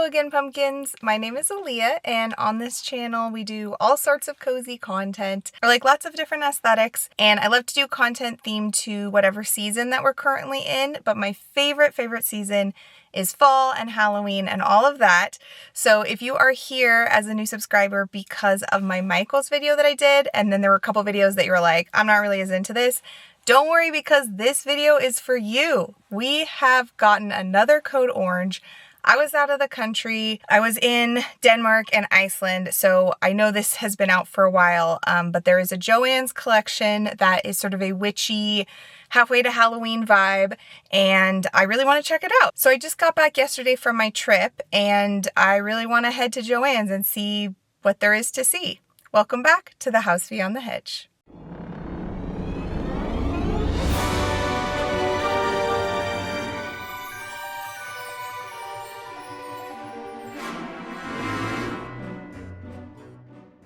Hello again, pumpkins. My name is Aaliyah, and on this channel we do all sorts of cozy content, or like lots of different aesthetics, and I love to do content themed to whatever season that we're currently in, but my favorite season is fall and Halloween and all of that. So if you are here as a new subscriber because of my Michael's video that I did, and then there were a couple videos that you were like, I'm not really as into this, don't worry, because this video is for you. We have gotten another code orange. I was out of the country. I was in Denmark and Iceland, so I know this has been out for a while, but there is a JOANN's collection that is sort of a witchy, halfway to Halloween vibe, and I really want to check it out. So I just got back yesterday from my trip, and I really want to head to JOANN's and see what there is to see. Welcome back to the House Beyond the Hedge.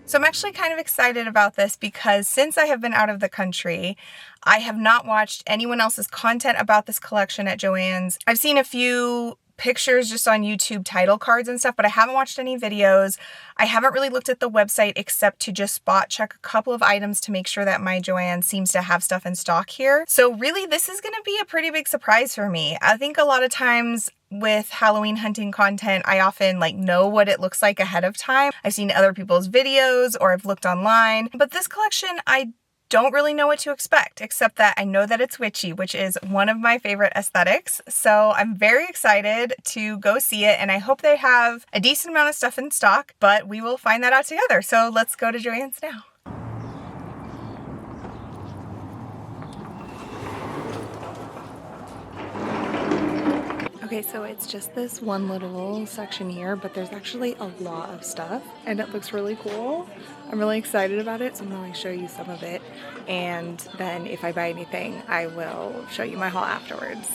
So I'm actually kind of excited about this because since I have been out of the country, I have not watched anyone else's content about this collection at JOANN's. I've seen a few pictures just on YouTube, title cards and stuff, but I haven't watched any videos. I haven't really looked at the website except to just spot check a couple of items to make sure that my JOANN seems to have stuff in stock here. So really, this is going to be a pretty big surprise for me. I think a lot of times with Halloween hunting content, I often know what it looks like ahead of time. I've seen other people's videos or I've looked online, but this collection, I don't really know what to expect, except that I know that it's witchy, which is one of my favorite aesthetics. So I'm very excited to go see it, and I hope they have a decent amount of stuff in stock, but we will find that out together. So let's go to JOANN's now. Okay, so it's just this one little section here, but there's actually a lot of stuff and it looks really cool. I'm really excited about it, so I'm going to show you some of it, and then if I buy anything, I will show you my haul afterwards.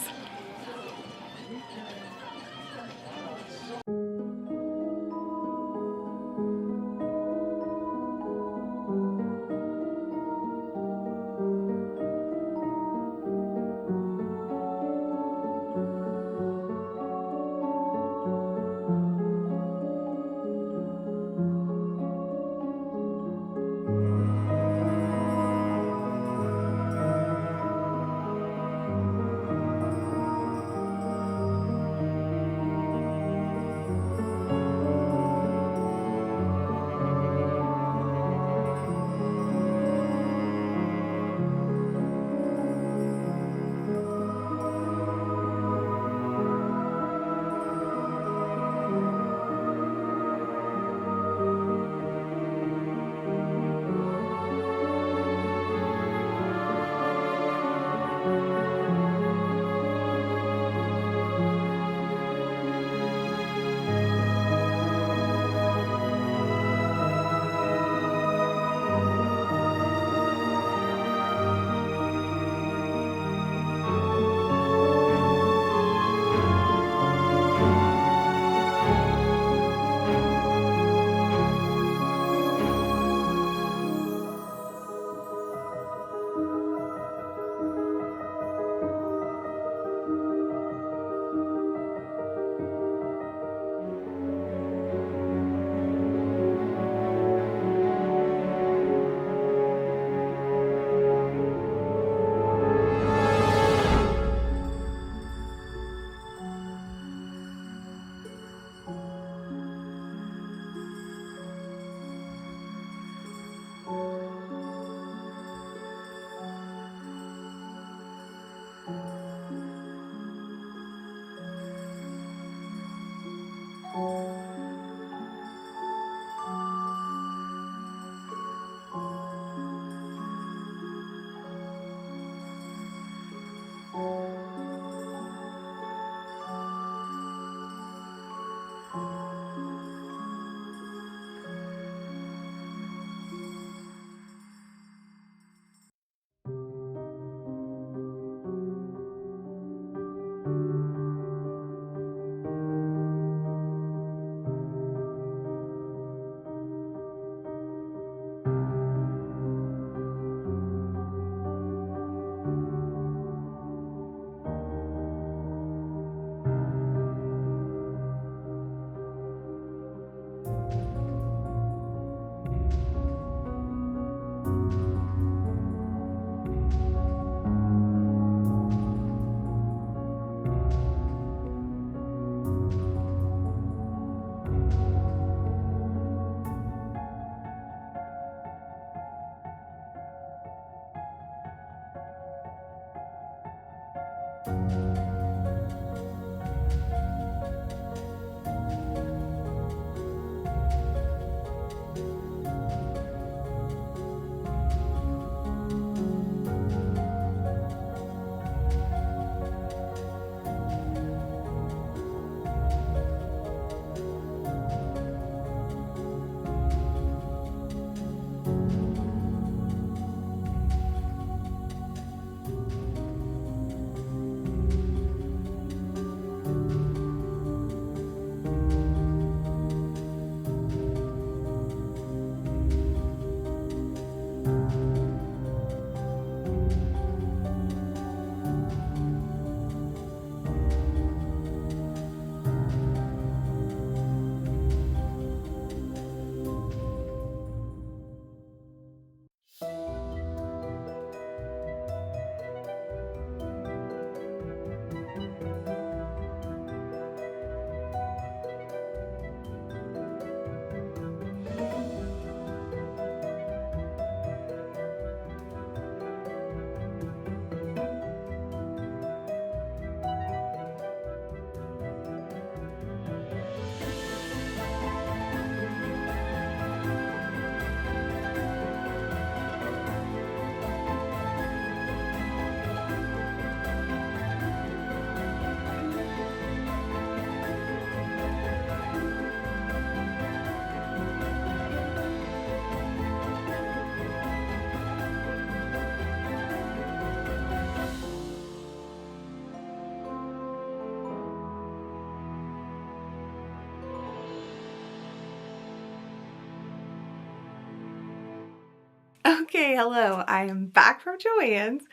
Okay, hello. I am back from Joann's.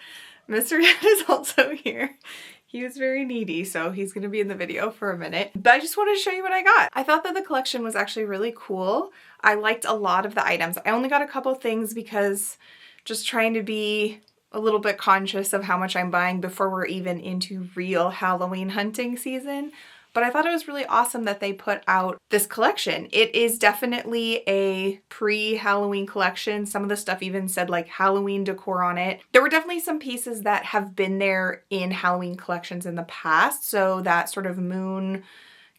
Mr. Dad is also here. He was very needy, so he's gonna be in the video for a minute. But I just wanted to show you what I got. I thought that the collection was actually really cool. I liked a lot of the items. I only got a couple things because just trying to be a little bit conscious of how much I'm buying before we're even into real Halloween hunting season. But I thought it was really awesome that they put out this collection. It is definitely a pre-Halloween collection. Some of the stuff even said like Halloween decor on it. There were definitely some pieces that have been there in Halloween collections in the past. So that sort of moon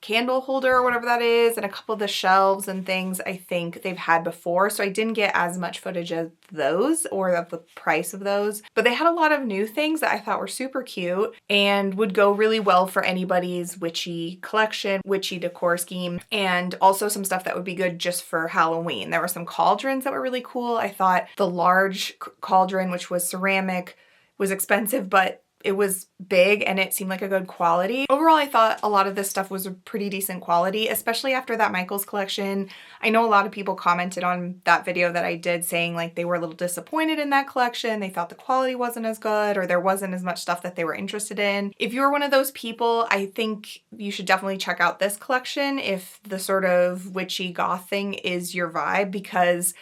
candle holder or whatever that is, and a couple of the shelves and things I think they've had before. So I didn't get as much footage of those or of the price of those, but they had a lot of new things that I thought were super cute and would go really well for anybody's witchy collection, witchy decor scheme, and also some stuff that would be good just for Halloween. There were some cauldrons that were really cool. I thought the large cauldron, which was ceramic, was expensive, but it was big and it seemed like a good quality. Overall, I thought a lot of this stuff was a pretty decent quality, especially after that Michael's collection. I know a lot of people commented on that video that I did saying like they were a little disappointed in that collection. They thought the quality wasn't as good or there wasn't as much stuff that they were interested in. If you're one of those people, I think you should definitely check out this collection if the sort of witchy goth thing is your vibe, because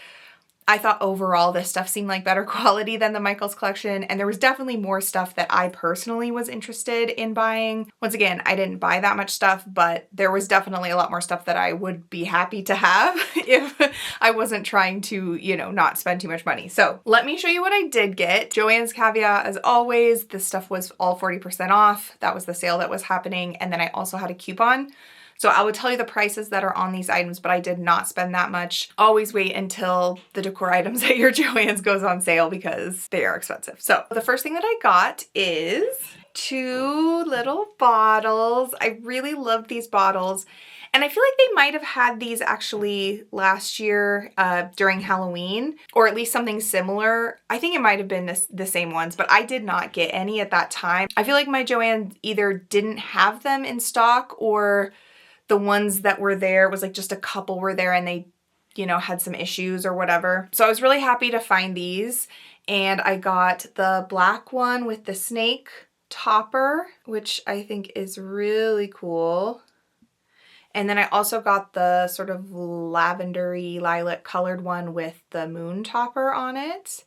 I thought overall this stuff seemed like better quality than the Michael's collection, and there was definitely more stuff that I personally was interested in buying. Once again, I didn't buy that much stuff, but there was definitely a lot more stuff that I would be happy to have if I wasn't trying to, you know, not spend too much money. So let me show you what I did get. Joann's caveat, as always, this stuff was all 40% off. That was the sale that was happening, and then I also had a coupon. So I would tell you the prices that are on these items, but I did not spend that much. Always wait until the decor items at your Joann's goes on sale because they are expensive. So the first thing that I got is 2 little bottles. I really loved these bottles. And I feel like they might have had these actually last year during Halloween, or at least something similar. I think it might have been the same ones, but I did not get any at that time. I feel like my Joann either didn't have them in stock, or the ones that were there was like just a couple were there and they, you know, had some issues or whatever. So I was really happy to find these, and I got the black one with the snake topper, which I think is really cool. And then I also got the sort of lavendery lilac colored one with the moon topper on it.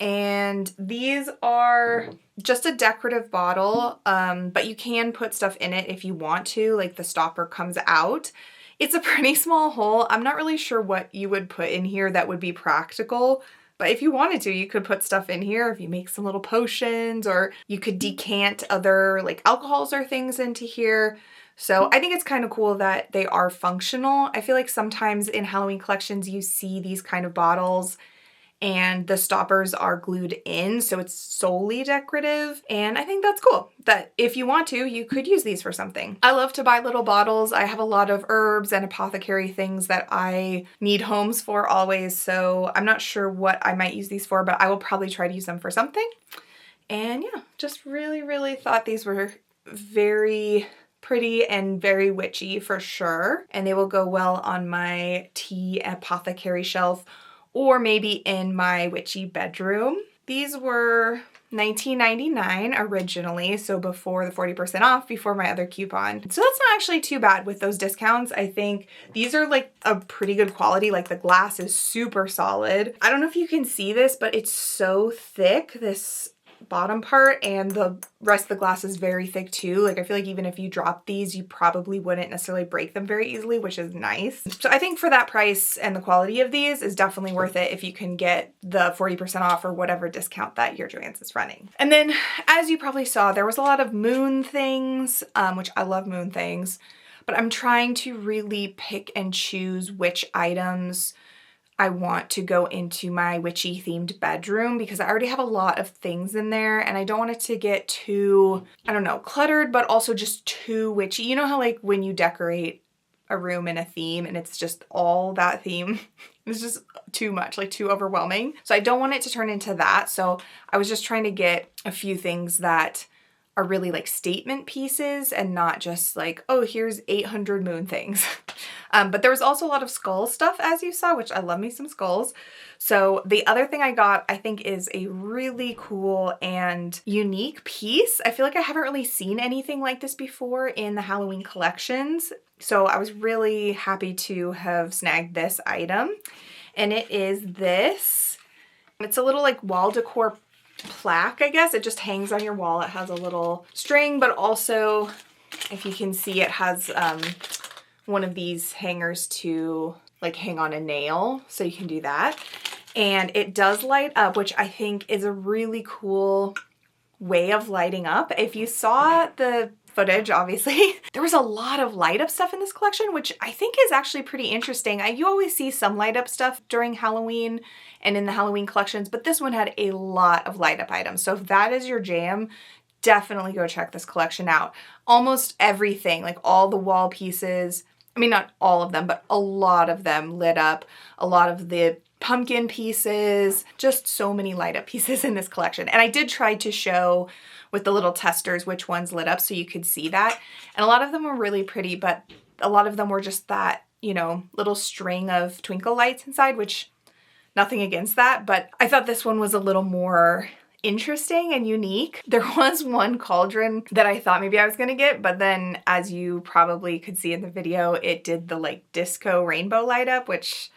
And these are just a decorative bottle, but you can put stuff in it if you want to, like the stopper comes out. It's a pretty small hole. I'm not really sure what you would put in here that would be practical, but if you wanted to, you could put stuff in here if you make some little potions, or you could decant other like alcohols or things into here. So I think it's kind of cool that they are functional. I feel like sometimes in Halloween collections you see these kind of bottles and the stoppers are glued in, so it's solely decorative. And I think that's cool that if you want to, you could use these for something. I love to buy little bottles. I have a lot of herbs and apothecary things that I need homes for always, so I'm not sure what I might use these for, but I will probably try to use them for something. And yeah, just really, really thought these were very pretty and very witchy for sure. And they will go well on my tea apothecary shelf, or maybe in my witchy bedroom. These were $19.99 originally, so before the 40% off, before my other coupon. So that's not actually too bad with those discounts. I think these are like a pretty good quality. Like the glass is super solid. I don't know if you can see this, but it's so thick, this bottom part, and the rest of the glass is very thick too. Like I feel like even if you drop these, you probably wouldn't necessarily break them very easily, which is nice. So I think for that price and the quality of these is definitely worth it if you can get the 40% off or whatever discount that your Joann's is running. And then as you probably saw, there was a lot of moon things, which I love moon things, but I'm trying to really pick and choose which items I want to go into my witchy themed bedroom, because I already have a lot of things in there and I don't want it to get too, I don't know, cluttered, but also just too witchy. You know how like when you decorate a room in a theme and it's just all that theme, it's just too much, like too overwhelming. So I don't want it to turn into that. So I was just trying to get a few things that are really like statement pieces and not just like, oh, here's 800 moon things. But there was also a lot of skull stuff, as you saw, which I love me some skulls. So the other thing I got, I think, is a really cool and unique piece. I feel like I haven't really seen anything like this before in the Halloween collections. So I was really happy to have snagged this item. And it is this. It's a little like wall decor plaque, I guess. It just hangs on your wall. It has a little string, but also, if you can see, it has one of these hangers to like hang on a nail, so you can do that. And it does light up, which I think is a really cool way of lighting up. If you saw the footage, obviously, there was a lot of light up stuff in this collection, which I think is actually pretty interesting. You always see some light up stuff during Halloween and in the Halloween collections, but this one had a lot of light up items. So if that is your jam, definitely go check this collection out. Almost everything, like all the wall pieces, I mean, not all of them, but a lot of them lit up. A lot of the pumpkin pieces, just so many light up pieces in this collection. And I did try to show with the little testers which ones lit up so you could see that. And a lot of them were really pretty, but a lot of them were just that, you know, little string of twinkle lights inside, which nothing against that, but I thought this one was a little more interesting and unique. There was one cauldron that I thought maybe I was gonna get, but then as you probably could see in the video, it did the like disco rainbow light up, which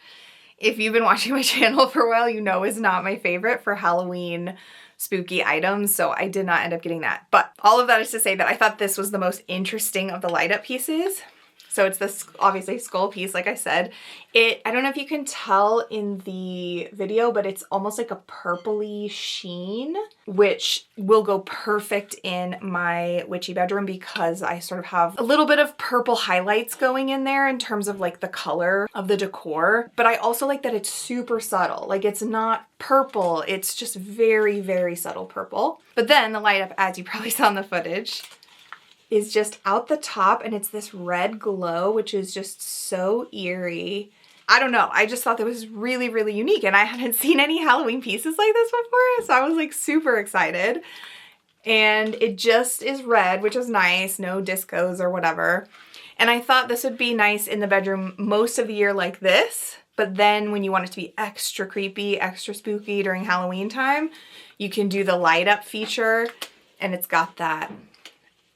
if you've been watching my channel for a while, you know is not my favorite for Halloween spooky items, so I did not end up getting that. But all of that is to say that I thought this was the most interesting of the light up pieces. So it's this obviously skull piece, like I said. I don't know if you can tell in the video, but it's almost like a purpley sheen, which will go perfect in my witchy bedroom because I sort of have a little bit of purple highlights going in there in terms of like the color of the decor. But I also like that it's super subtle. Like it's not purple, it's just very, very subtle purple. But then the light up, as you probably saw in the footage, is just out the top, and it's this red glow, which is just so eerie. I don't know, I just thought that was really, really unique, and I hadn't seen any Halloween pieces like this before, so I was like super excited. And it just is red, which is nice, no discos or whatever. And I thought this would be nice in the bedroom most of the year like this, but then when you want it to be extra creepy, extra spooky during Halloween time, you can do the light up feature, and it's got that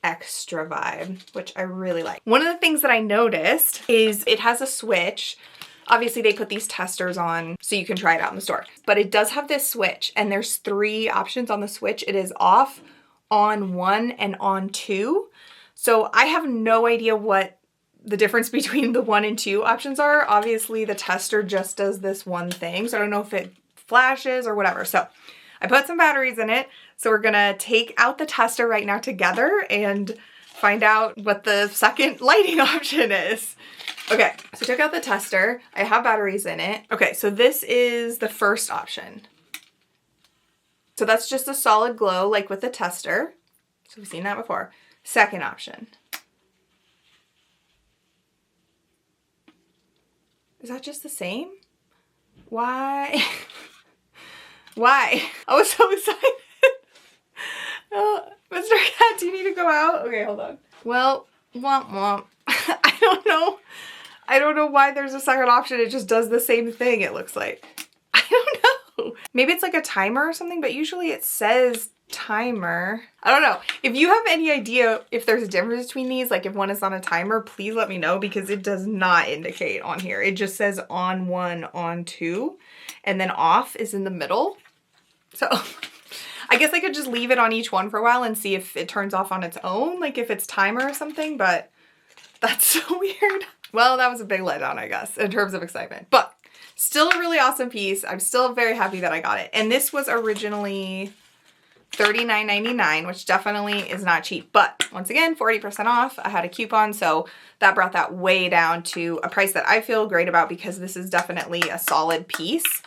extra vibe, which I really like. One of the things that I noticed is it has a switch. Obviously they put these testers on so you can try it out in the store, but it does have this switch, and there's 3 options on the switch. It is off, on 1, and on 2. So I have no idea what the difference between the 1 and 2 options are. Obviously the tester just does this one thing, so I don't know if it flashes or whatever. So I put some batteries in it. So we're gonna take out the tester right now together and find out what the second lighting option is. Okay, so I took out the tester. I have batteries in it. Okay, so this is the first option. So that's just a solid glow like with the tester. So we've seen that before. Second option. Is that just the same? Why? Why? I was so excited. Mr. Cat, do you need to go out? Okay, hold on. Well, womp womp. I don't know why there's a second option. It just does the same thing, it looks like. I don't know. Maybe it's like a timer or something, but usually it says timer. I don't know. If you have any idea if there's a difference between these, like if one is on a timer, please let me know, because it does not indicate on here. It just says on 1, on 2, and then off is in the middle. So I guess I could just leave it on each one for a while and see if it turns off on its own, like if it's timer or something, but that's so weird. Well, that was a big letdown, I guess, in terms of excitement, but still a really awesome piece. I'm still very happy that I got it. And this was originally $39.99, which definitely is not cheap, but once again, 40% off. I had a coupon, so that brought that way down to a price that I feel great about, because this is definitely a solid piece.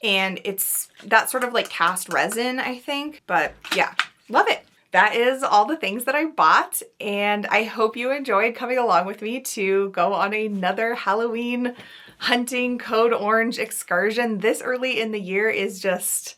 And it's that sort of like cast resin, I think. But yeah, love it. That is all the things that I bought, and I hope you enjoyed coming along with me to go on another Halloween hunting code orange excursion. This early in the year is just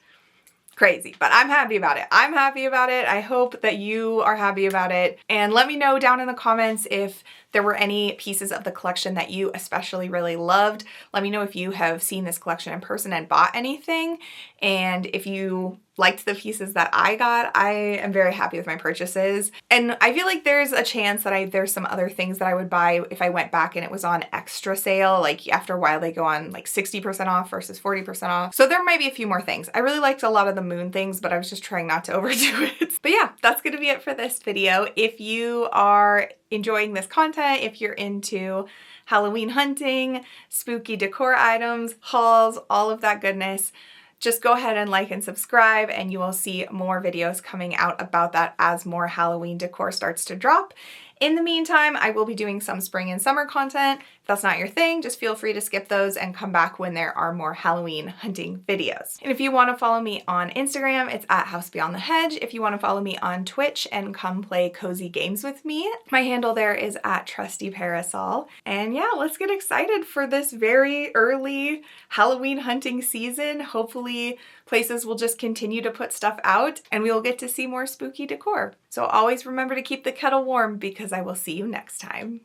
crazy, but I'm happy about it. I'm happy about it. I hope that you are happy about it. And let me know down in the comments if there were any pieces of the collection that you especially really loved. Let me know if you have seen this collection in person and bought anything, and if you liked the pieces that I got. I am very happy with my purchases, and I feel like there's a chance that there's some other things that I would buy if I went back and it was on extra sale. Like after a while they go on like 60% off versus 40% off. So there might be a few more things. I really liked a lot of the moon things, but I was just trying not to overdo it. But yeah, that's gonna be it for this video. If you are enjoying this content, if you're into Halloween hunting, spooky decor items, hauls, all of that goodness, just go ahead and like and subscribe, and you will see more videos coming out about that as more Halloween decor starts to drop. In the meantime, I will be doing some spring and summer content. If that's not your thing, just feel free to skip those and come back when there are more Halloween hunting videos. And if you want to follow me on Instagram, it's at House Beyond the Hedge. If you want to follow me on Twitch and come play cozy games with me, my handle there is at Trusty Parasol. And yeah, let's get excited for this very early Halloween hunting season. Hopefully places will just continue to put stuff out and we will get to see more spooky decor. So always remember to keep the kettle warm, because I will see you next time.